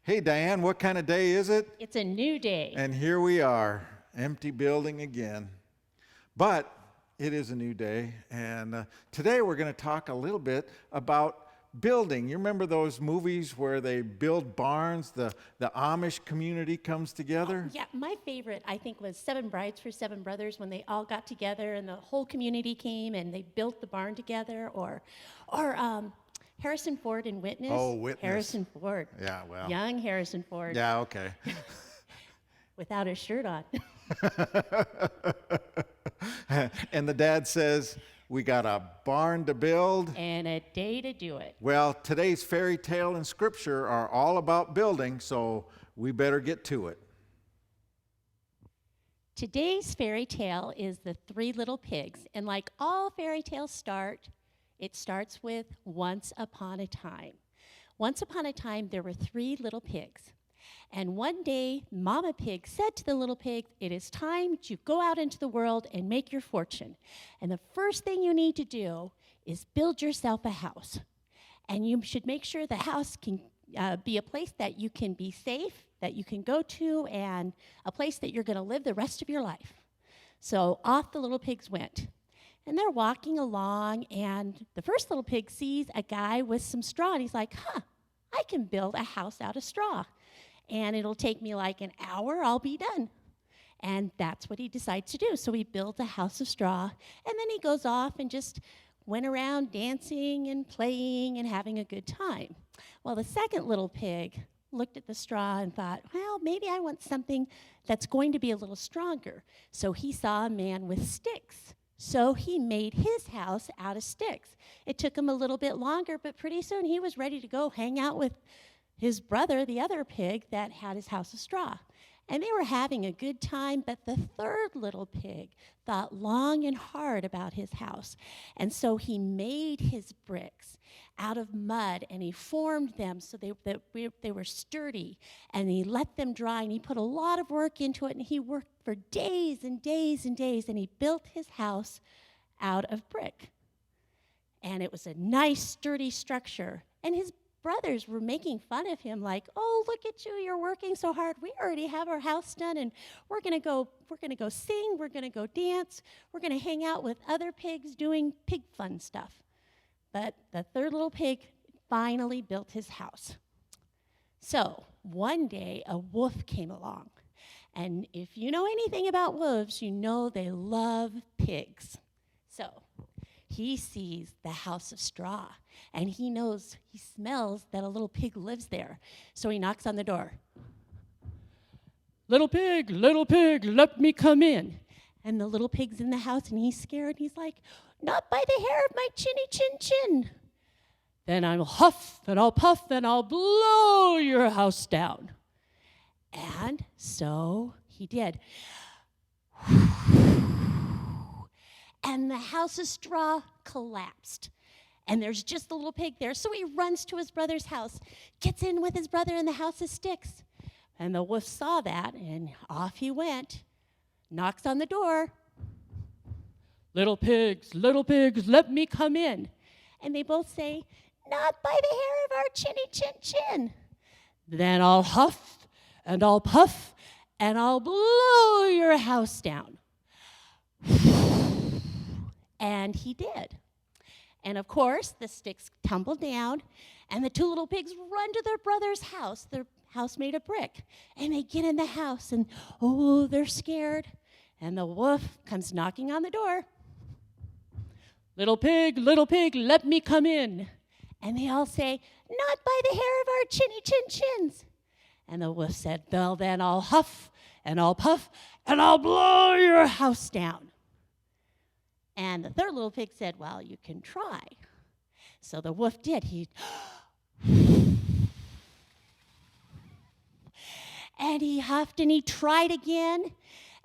Hey, Diane, what kind of day is it? It's a new day. And here we are, empty building again. But it is a new day, and today we're going to talk a little bit about building. You remember those movies where they build barns, the Amish community comes together? Yeah, my favorite, I think, was Seven Brides for Seven Brothers, when they all got together and the whole community came and they built the barn together. Or Harrison Ford in Witness. Oh, Witness. Harrison Ford. Yeah, well. Young Harrison Ford. Yeah, okay. Without his shirt on. And the dad says, we got a barn to build. And a day to do it. Well, today's fairy tale and scripture are all about building, so we better get to it. Today's fairy tale is The Three Little Pigs. And like all fairy tales it starts with once upon a time. Once upon a time, there were three little pigs. And one day, Mama Pig said to the little pig, it is time to go out into the world and make your fortune. And the first thing you need to do is build yourself a house. And you should make sure the house can be a place that you can be safe, that you can go to, and a place that you're going to live the rest of your life. So off the little pigs went. And they're walking along, and the first little pig sees a guy with some straw, and he's like, I can build a house out of straw. And it'll take me like an hour, I'll be done. And that's what he decides to do. So he builds a house of straw, and then he goes off and just went around dancing and playing and having a good time. Well, the second little pig looked at the straw and thought, well, maybe I want something that's going to be a little stronger. So he saw a man with sticks. So he made his house out of sticks. It took him a little bit longer, but pretty soon he was ready to go hang out with his brother, the other pig, that had his house of straw. And they were having a good time, but the third little pig thought long and hard about his house. And so he made his bricks out of mud, and he formed them so they were sturdy, and he let them dry, and he put a lot of work into it, and he worked for days and days and days, and he built his house out of brick. And it was a nice, sturdy structure. And his brothers were making fun of him, like, oh, look at you, you're working so hard. We already have our house done, and we're gonna go sing, we're gonna go dance, we're gonna hang out with other pigs doing pig fun stuff. But the third little pig finally built his house. So one day a wolf came along. And if you know anything about wolves, you know they love pigs. So he sees the house of straw, and he smells that a little pig lives there. So he knocks on the door. Little pig, let me come in. And the little pig's in the house, and he's scared. He's like, not by the hair of my chinny chin chin. Then I'll huff, and I'll puff, and I'll blow your house down. And so he did. And the house of straw collapsed. And there's just the little pig there. So he runs to his brother's house, gets in with his brother in the house of sticks. And the wolf saw that, and off he went, knocks on the door. Little pigs, let me come in. And they both say, not by the hair of our chinny chin chin. Then I'll huff, and I'll puff, and I'll blow your house down. And he did. And of course, the sticks tumbled down, and the two little pigs run to their brother's house, their house made of brick. And they get in the house, and oh, they're scared. And the wolf comes knocking on the door. Little pig, let me come in. And they all say, not by the hair of our chinny chin chins. And the wolf said, well, then I'll huff, and I'll puff, and I'll blow your house down. And the third little pig said, well, you can try. So the wolf did. And he huffed, and he tried again,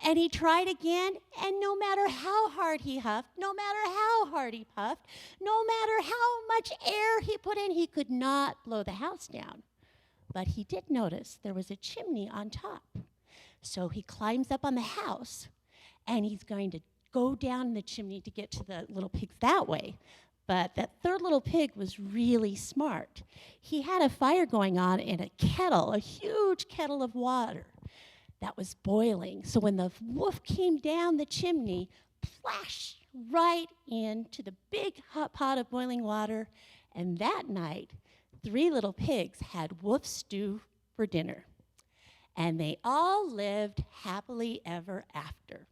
and he tried again, and no matter how hard he huffed, no matter how hard he puffed, no matter how much air he put in, he could not blow the house down. But he did notice there was a chimney on top. So he climbs up on the house, and he's going to go down the chimney to get to the little pigs that way. But that third little pig was really smart. He had a fire going on in a kettle, a huge kettle of water that was boiling. So when the wolf came down the chimney, plash, right into the big hot pot of boiling water. And that night, 3 little pigs had wolf stew for dinner. And they all lived happily ever after.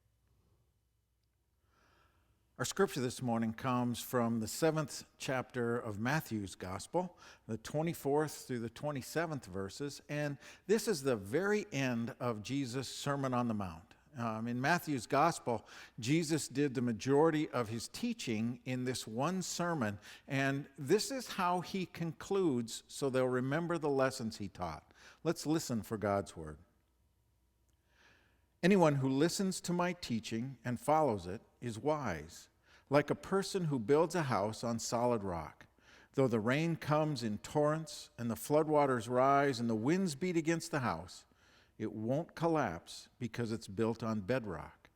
Our scripture this morning comes from the 7th chapter of Matthew's Gospel, the 24th through the 27th verses, and this is the very end of Jesus' Sermon on the Mount. In Matthew's Gospel, Jesus did the majority of his teaching in this one sermon, and this is how he concludes so they'll remember the lessons he taught. Let's listen for God's word. Anyone who listens to my teaching and follows it is wise, like a person who builds a house on solid rock. Though the rain comes in torrents and the floodwaters rise and the winds beat against the house, it won't collapse because it's built on bedrock.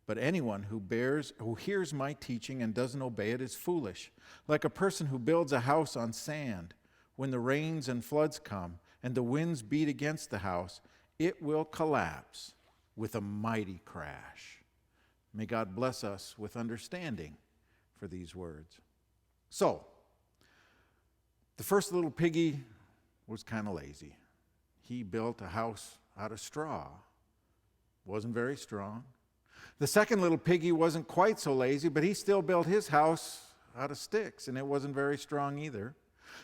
But anyone who hears my teaching and doesn't obey it is foolish, like a person who builds a house on sand. When the rains and floods come and the winds beat against the house, it will collapse with a mighty crash. May God bless us with understanding for these words. So, the first little piggy was kind of lazy. He built a house out of straw. Wasn't very strong. The second little piggy wasn't quite so lazy, but he still built his house out of sticks, and it wasn't very strong either.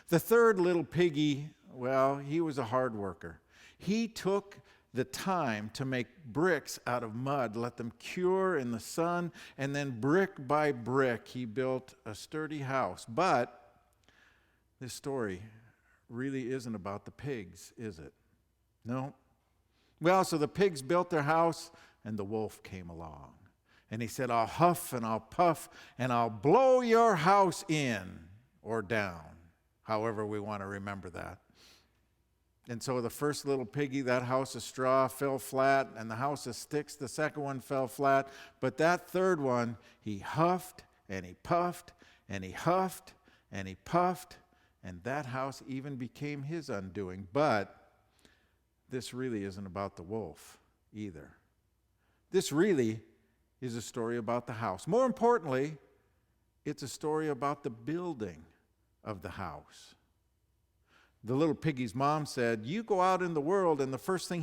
The third little piggy, well, he was a hard worker. He took the time to make bricks out of mud, let them cure in the sun, and then brick by brick he built a sturdy house. But this story really isn't about the pigs, is it? No. Well, so the pigs built their house, and the wolf came along. And he said, I'll huff and I'll puff, and I'll blow your house in or down, however we want to remember that. And so the first little piggy, that house of straw, fell flat, and the house of sticks, the second one fell flat. But that third one, he huffed, and he puffed, and he huffed, and he puffed, and that house even became his undoing. But this really isn't about the wolf either. This really is a story about the house. More importantly, it's a story about the building of the house. The little piggy's mom said, you go out in the world, and the first thing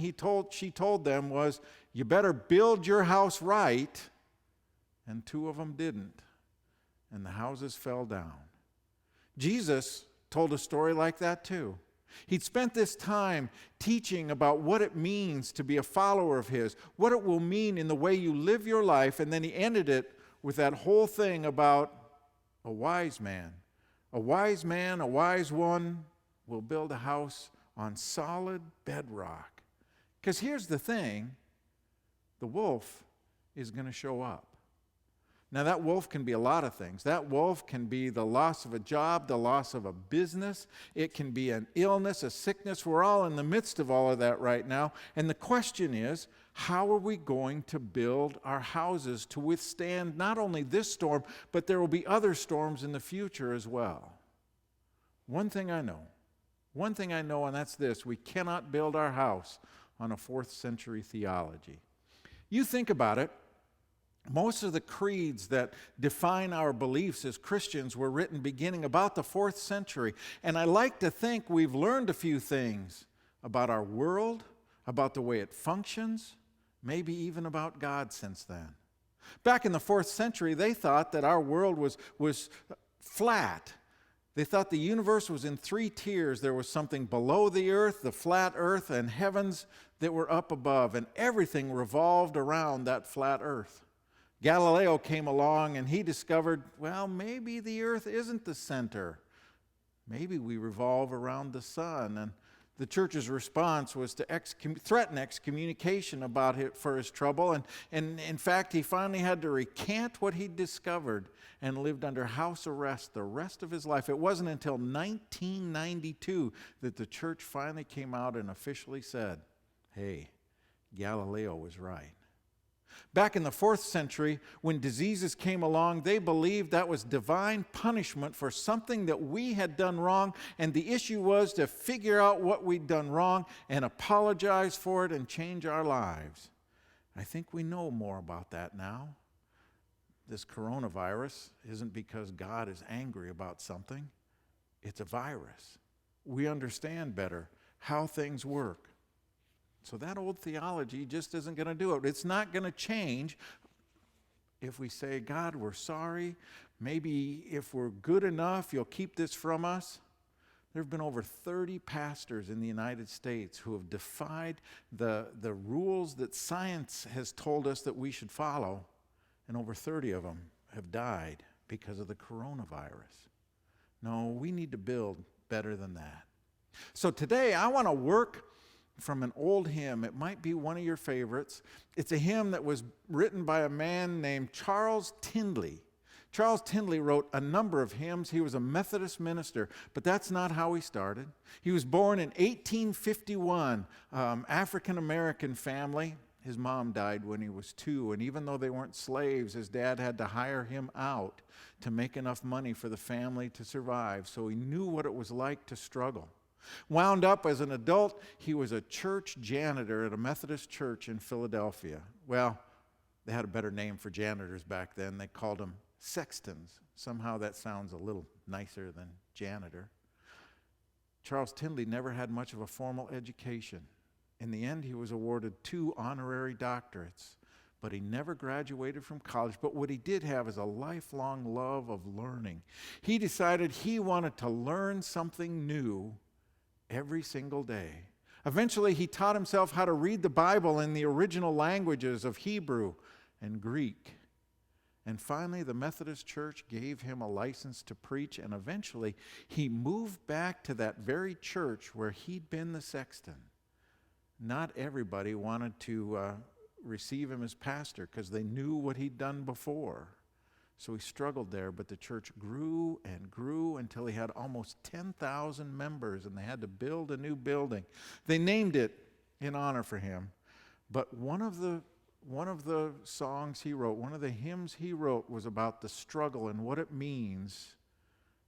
she told them was, you better build your house right. And 2 of them didn't, and the houses fell down. Jesus told a story like that too. He'd spent this time teaching about what it means to be a follower of his, what it will mean in the way you live your life, and then he ended it with that whole thing about a wise man. A wise man, a wise one, will build a house on solid bedrock. Because here's the thing, the wolf is going to show up. Now that wolf can be a lot of things. That wolf can be the loss of a job, the loss of a business. It can be an illness, a sickness. We're all in the midst of all of that right now. And the question is, how are we going to build our houses to withstand not only this storm, but there will be other storms in the future as well? One thing I know, and that's this: we cannot build our house on a 4th century theology. You think about it, most of the creeds that define our beliefs as Christians were written beginning about the 4th century. And I like to think we've learned a few things about our world, about the way it functions, maybe even about God since then. Back in the 4th century, they thought that our world was flat. They thought the universe was in 3 tiers. There was something below the earth, the flat earth, and heavens that were up above, and everything revolved around that flat earth. Galileo came along and he discovered, well, maybe the earth isn't the center. Maybe we revolve around the sun. And the church's response was to threaten excommunication about it for his trouble. And in fact, he finally had to recant what he'd discovered and lived under house arrest the rest of his life. It wasn't until 1992 that the church finally came out and officially said, hey, Galileo was right. Back in the 4th century, when diseases came along, they believed that was divine punishment for something that we had done wrong, and the issue was to figure out what we'd done wrong and apologize for it and change our lives. I think we know more about that now. This coronavirus isn't because God is angry about something. It's a virus. We understand better how things work. So that old theology just isn't going to do it. It's not going to change if we say, God, we're sorry. Maybe if we're good enough, you'll keep this from us. There have been over 30 pastors in the United States who have defied the rules that science has told us that we should follow, and over 30 of them have died because of the coronavirus. No, we need to build better than that. So today I want to work from an old hymn. It might be one of your favorites. It's a hymn that was written by a man named Charles Tindley. Charles Tindley wrote a number of hymns. He was a Methodist minister, but that's not how he started. He was born in 1851, African-American family. His mom died when he was 2, and even though they weren't slaves, his dad had to hire him out to make enough money for the family to survive, so he knew what it was like to struggle. Wound up as an adult, he was a church janitor at a Methodist church in Philadelphia. Well, they had a better name for janitors back then. They called them sextons. Somehow that sounds a little nicer than janitor. Charles Tindley never had much of a formal education. In the end, he was awarded 2 honorary doctorates, but he never graduated from college. But what he did have is a lifelong love of learning. He decided he wanted to learn something new every single day. Eventually, he taught himself how to read the Bible in the original languages of Hebrew and Greek. And finally, the Methodist Church gave him a license to preach, and eventually he moved back to that very church where he'd been the sexton. Not everybody wanted to receive him as pastor because they knew what he'd done before. So he struggled there, but the church grew and grew until he had almost 10,000 members, and they had to build a new building. They named it in honor for him. But one of the songs he wrote, one of the hymns he wrote, was about the struggle and what it means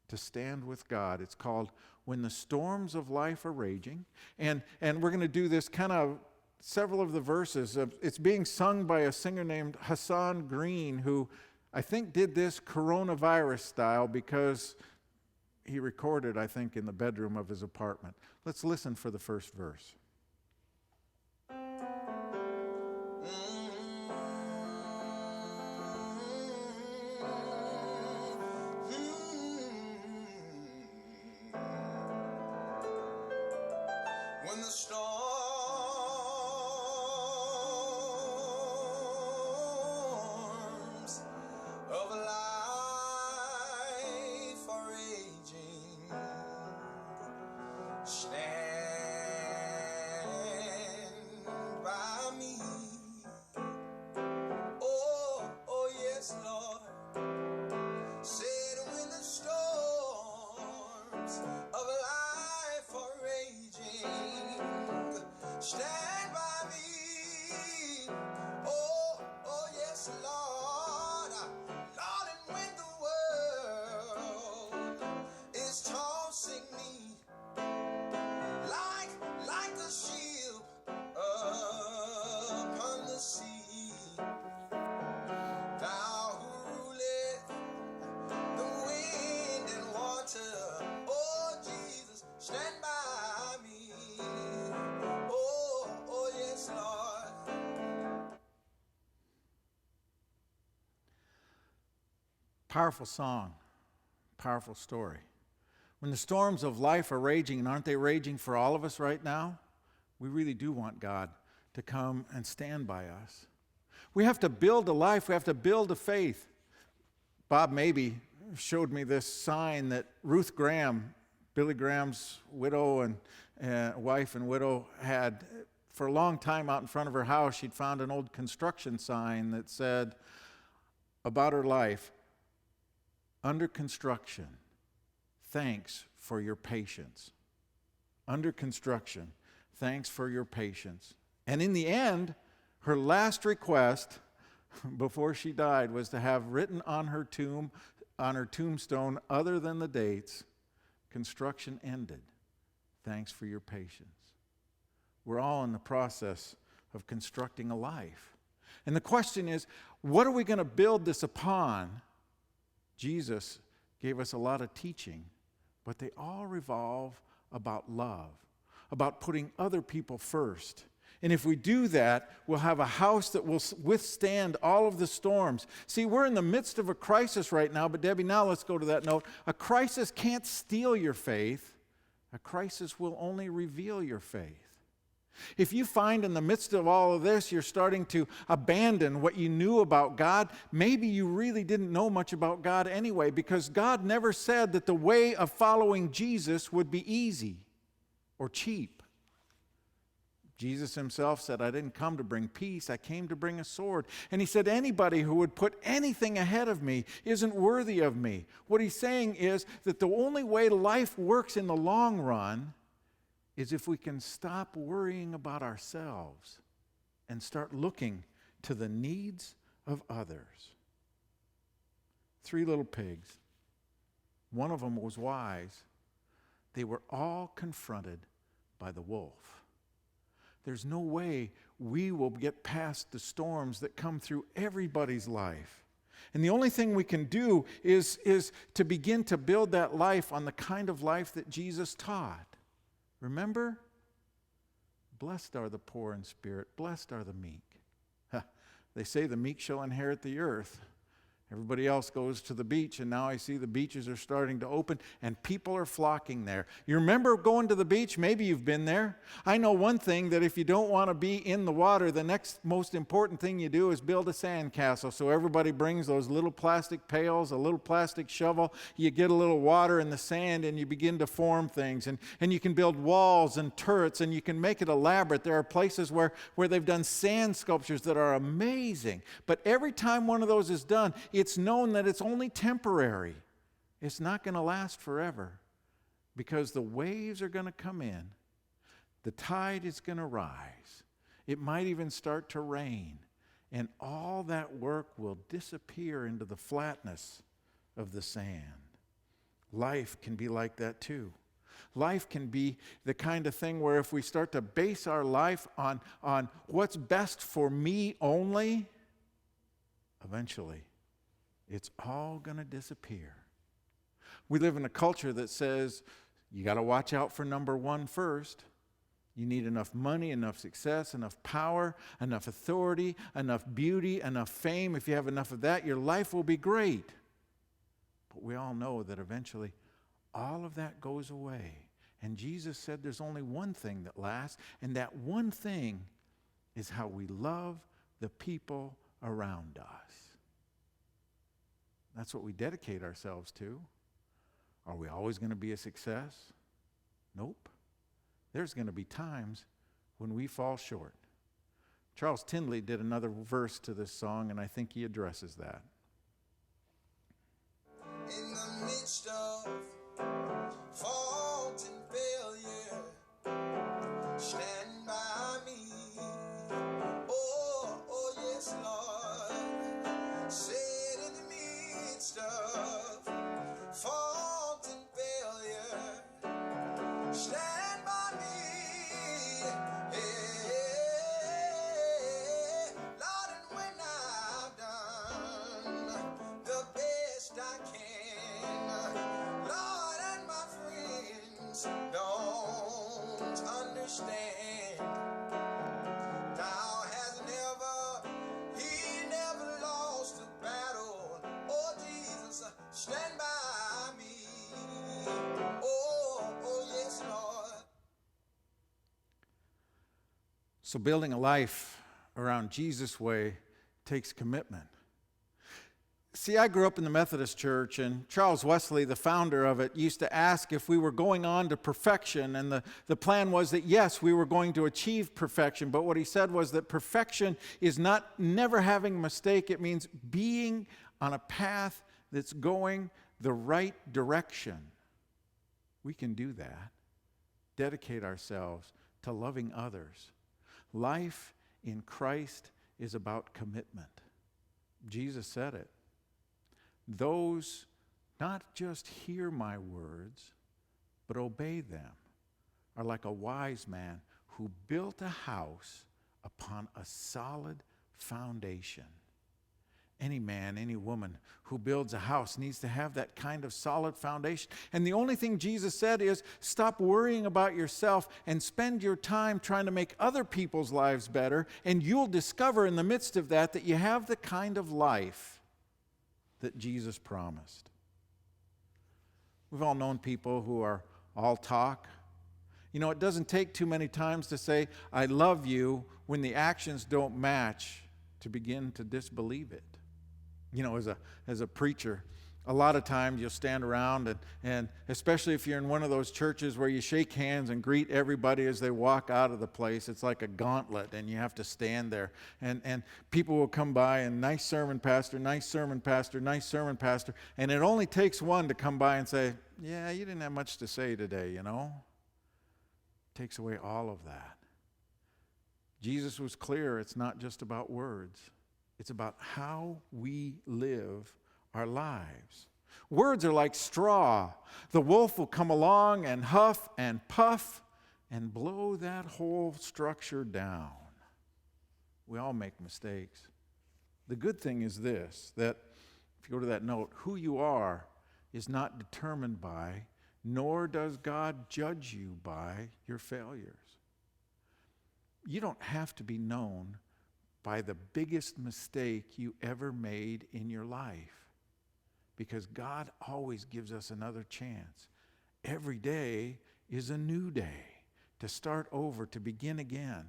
to stand with God. It's called When the Storms of Life Are Raging. And we're going to do this kind of several of the verses. It's being sung by a singer named Hassan Green, who I think did this coronavirus style because he recorded, I think, in the bedroom of his apartment. Let's listen for the first verse. When the storms of life are raging, stand by me. Oh, oh yes, Lord. Said when the storms of life are raging, stand by me. Oh, oh yes, Lord. Lord, and when the world is tossing me like a ship upon the sea, thou who rulest the wind and water, oh Jesus, stand by me. Oh, oh yes, Lord. Powerful song, powerful story. When the storms of life are raging, and aren't they raging for all of us right now? We really do want God to come and stand by us. We have to build a life. We have to build a faith. Bob Mabey showed me this sign that Ruth Graham, Billy Graham's widow and wife and widow, had for a long time out in front of her house. She'd found an old construction sign that said about her life, "Under construction. Thanks for your patience." Under construction. Thanks for your patience. And in the end, her last request before she died was to have written on her tombstone, other than the dates, construction ended. Thanks for your patience. We're all in the process of constructing a life. And the question is, what are we going to build this upon? Jesus gave us a lot of teaching, but they all revolve about love, about putting other people first. And if we do that, we'll have a house that will withstand all of the storms. See, we're in the midst of a crisis right now, but Debbie, now let's go to that note. A crisis can't steal your faith. A crisis will only reveal your faith. If you find in the midst of all of this, you're starting to abandon what you knew about God, maybe you really didn't know much about God anyway, because God never said that the way of following Jesus would be easy or cheap. Jesus himself said, I didn't come to bring peace, I came to bring a sword. And he said, anybody who would put anything ahead of me isn't worthy of me. What he's saying is that the only way life works in the long run is if we can stop worrying about ourselves and start looking to the needs of others. 3 little pigs. One of them was wise. They were all confronted by the wolf. There's no way we will get past the storms that come through everybody's life. And the only thing we can do is to begin to build that life on the kind of life that Jesus taught. Remember? Blessed are the poor in spirit, blessed are the meek. They say the meek shall inherit the earth. Everybody else goes to the beach, and now I see the beaches are starting to open, and people are flocking there. You remember going to the beach? Maybe you've been there. I know one thing, that if you don't want to be in the water, the next most important thing you do is build a sand castle. So everybody brings those little plastic pails, a little plastic shovel. You get a little water in the sand, and you begin to form things. And you can build walls and turrets, and you can make it elaborate. There are places where they've done sand sculptures that are amazing. But every time one of those is done, it's known that it's only temporary. It's not going to last forever, because the waves are going to come in. The tide is going to rise. It might even start to rain. And all that work will disappear into the flatness of the sand. Life can be like that too. Life can be the kind of thing where if we start to base our life on what's best for me only, eventually it's all going to disappear. We live in a culture that says you got to watch out for number one first. You need enough money, enough success, enough power, enough authority, enough beauty, enough fame. If you have enough of that, your life will be great. But we all know that eventually all of that goes away. And Jesus said there's only one thing that lasts, and that one thing is how we love the people around us. That's what we dedicate ourselves to. Are we always going to be a success? Nope. There's going to be times when we fall short. Charles Tindley did another verse to this song, and I think he addresses that. In the midst of fault and failure, stand by me. Oh yes, Lord. Say in the midst of fault and failure, stand by me. Hey, Lord, and when I've done the best I can, Lord, and my friends don't understand. Thou hast never, he never lost a battle. Oh, Jesus, stand by me. Oh, yes, Lord. So building a life around Jesus' way takes commitment. See, I grew up in the Methodist Church, and Charles Wesley, the founder of it, used to ask if we were going on to perfection, and the plan was that, yes, we were going to achieve perfection, but what he said was that perfection is not never having a mistake. It means being on a path that's going the right direction. We can do that. Dedicate ourselves to loving others. Life in Christ is about commitment. Jesus said it. Those not just hear my words, but obey them are like a wise man who built a house upon a solid foundation. Any man, any woman who builds a house needs to have that kind of solid foundation. And the only thing Jesus said is, stop worrying about yourself and spend your time trying to make other people's lives better, and you'll discover in the midst of that that you have the kind of life that Jesus promised. We've all known people who are all talk. You know, it doesn't take too many times to say, I love you, when the actions don't match, to begin to disbelieve it. You know, as a preacher, a lot of times you'll stand around and especially if you're in one of those churches where you shake hands and greet everybody as they walk out of the place, it's like a gauntlet and you have to stand there. And people will come by and nice sermon, pastor, nice sermon, pastor, nice sermon, pastor. And it only takes one to come by and say, yeah, you didn't have much to say today, you know. It takes away all of that. Jesus was clear, it's not just about words. It's about how we live our lives. Words are like straw. The wolf will come along and huff and puff and blow that whole structure down. We all make mistakes. The good thing is this, that if you go to that note, who you are is not determined by, nor does God judge you by your failures. You don't have to be known by the biggest mistake you ever made in your life, because God always gives us another chance. Every day is a new day to start over, to begin again.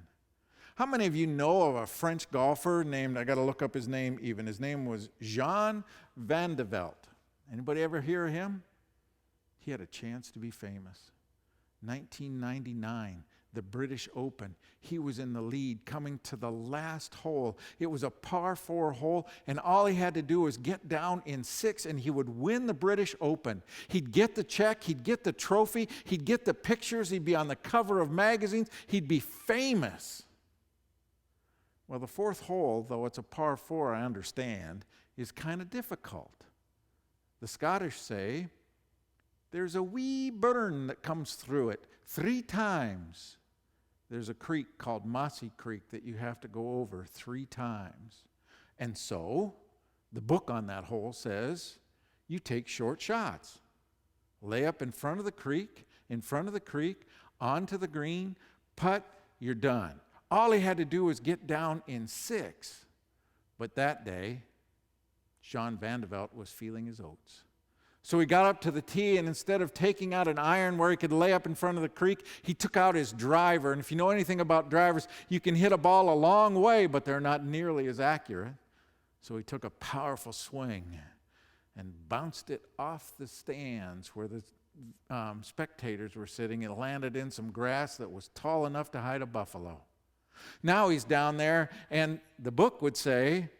How many of you know of a French golfer named, I got to look up his name even, his name was Jean Van de Velde. Anybody ever hear of him? He had a chance to be famous. 1999. The British Open. He was in the lead coming to the last hole. It was a par 4 hole, and all he had to do was get down in 6, and he would win the British Open. He'd get the check, he'd get the trophy, he'd get the pictures, he'd be on the cover of magazines, he'd be famous. Well, the 4th hole, though it's a par 4, I understand, is kind of difficult. The Scottish say, there's a wee burn that comes through it 3 times. There's a creek called Mossy Creek that you have to go over 3 times. And so, the book on that hole says, you take short shots. Lay up in front of the creek, onto the green, putt, you're done. All he had to do was get down in 6. But that day, Jean Van de Velde was feeling his oats. So he got up to the tee, and instead of taking out an iron where he could lay up in front of the creek, he took out his driver. And if you know anything about drivers, you can hit a ball a long way, but they're not nearly as accurate. So he took a powerful swing and bounced it off the stands where the spectators were sitting. It landed in some grass that was tall enough to hide a buffalo. Now he's down there, and the book would say,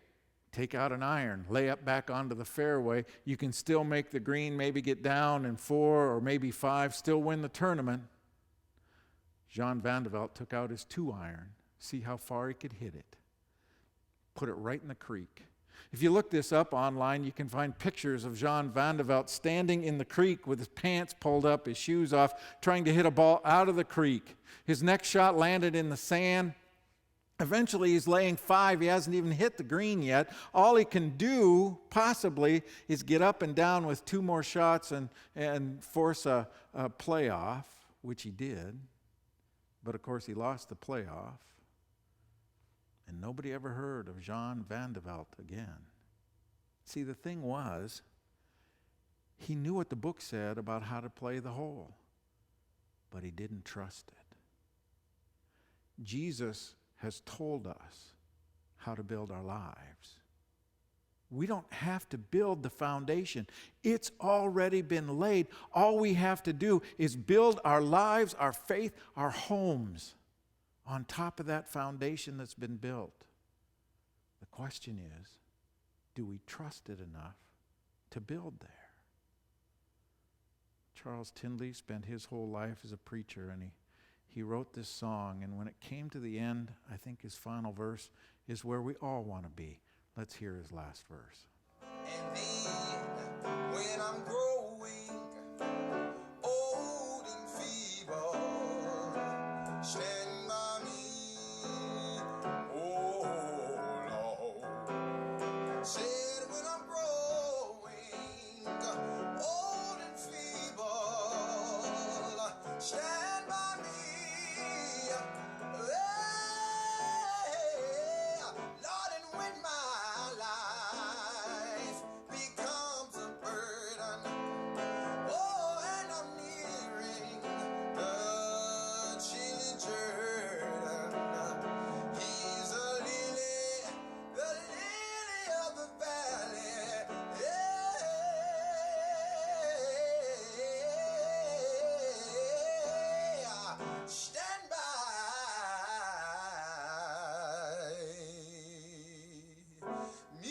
take out an iron, lay up back onto the fairway. You can still make the green, maybe get down in 4 or maybe 5, still win the tournament. Jean Van de Velde took out his 2-iron, see how far he could hit it. Put it right in the creek. If you look this up online, you can find pictures of Jean Van de Velde standing in the creek with his pants pulled up, his shoes off, trying to hit a ball out of the creek. His next shot landed in the sand. Eventually, he's laying 5. He hasn't even hit the green yet. All he can do, possibly, is get up and down with 2 more shots and force a playoff, which he did. But, of course, he lost the playoff. And nobody ever heard of Jean Van de Velde again. See, the thing was, he knew what the book said about how to play the hole, but he didn't trust it. Jesus has told us how to build our lives. We don't have to build the foundation. It's already been laid. All we have to do is build our lives, our faith, our homes on top of that foundation that's been built. The question is, do we trust it enough to build there? Charles Tindley spent his whole life as a preacher, and he wrote this song, and when it came to the end, I think his final verse is where we all want to be. Let's hear his last verse. And then when I'm growing old and feeble, stand by me, oh Lord. Said when I'm growing old and feeble, stand by me. Hey, Lord, and when my life becomes a burden, oh, and I'm nearing the chilly Jordan, he's a lily, the lily of the valley. Yeah, stand by me.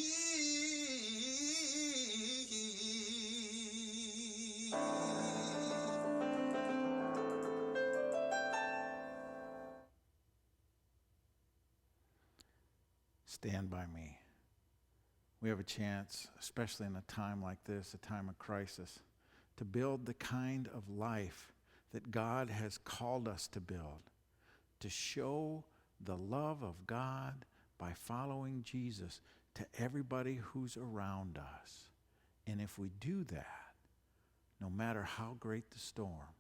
Stand by me. We have a chance, especially in a time like this, a time of crisis, to build the kind of life that God has called us to build, to show the love of God by following Jesus to everybody who's around us. And if we do that, no matter how great the storm,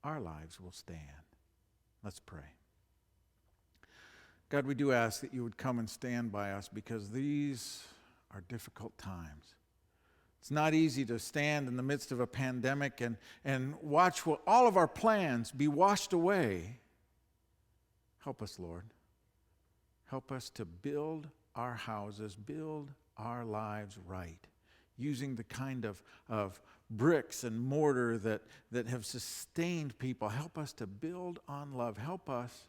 our lives will stand. Let's pray. God, we do ask that you would come and stand by us, because these are difficult times. It's not easy to stand in the midst of a pandemic and watch all of our plans be washed away. Help us, Lord. Help us to build our houses, build our lives right, using the kind of bricks and mortar that have sustained people. Help us to build on love. Help us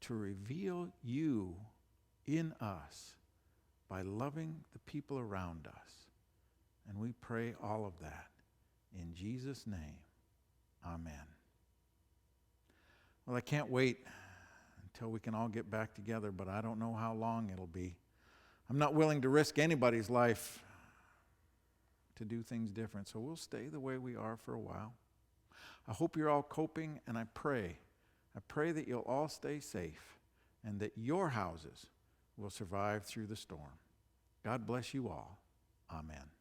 to reveal you in us by loving the people around us. And we pray all of that in Jesus' name. Amen. Well, I can't wait until we can all get back together, but I don't know how long it'll be. I'm not willing to risk anybody's life to do things different, so we'll stay the way we are for a while. I hope you're all coping, and I pray that you'll all stay safe and that your houses will survive through the storm. God bless you all. Amen.